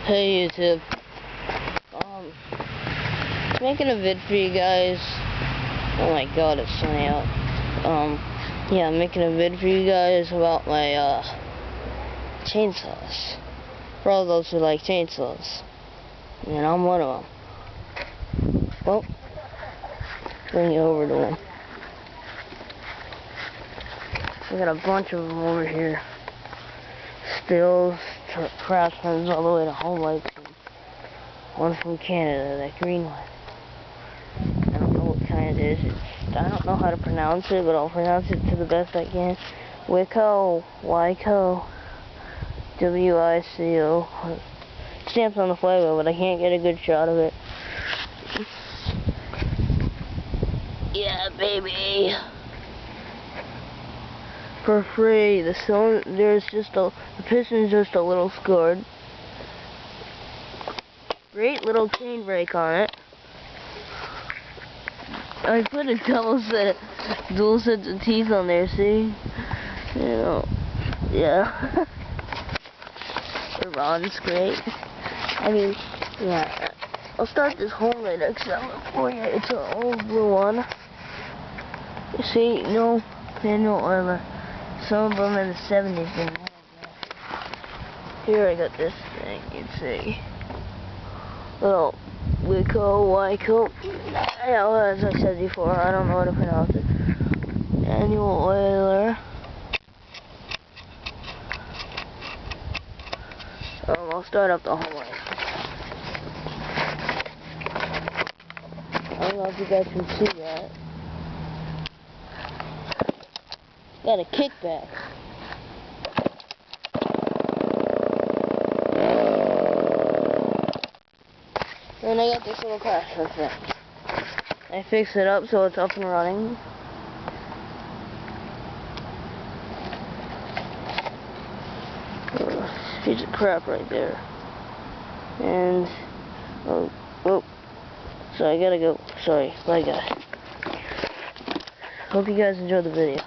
Hey YouTube, making a vid for you guys. Oh my god, it's sunny out. Yeah, I'm making a vid for you guys about my chainsaws. For all those who like chainsaws, and I'm one of them. Well, bring you over to one. We got a bunch of them over here. Stills, Craftsman's all the way to Home Lights, and one from Canada, that green one. I don't know what kind it is. I don't know how to pronounce it, but I'll pronounce it to the best I can. Wico, Wico, W-I-C-O. Stamps on the flywheel, but I can't get a good shot of it. Yeah, baby. For free. The piston's just a little scored. Great little chain brake on it. I put a dual sets of teeth on there, see? You know, yeah. The rod's great. I mean, yeah. I'll start this Home Light XL for you. It's an old blue one. You see, no manual oiler. Some of them in the 70s didn't have that. Here I got this thing, you'd see. Little Wico. Yeah, as I said before, I don't know how to pronounce it. Manual oiler. I'll start up the Home Light. I don't know if you guys can see that. Got a kickback. And I got this little crash thing. I fixed it up so it's up and running. Piece of crap right there. And oh, so I gotta go. Sorry, bye guys. Hope you guys enjoyed the video.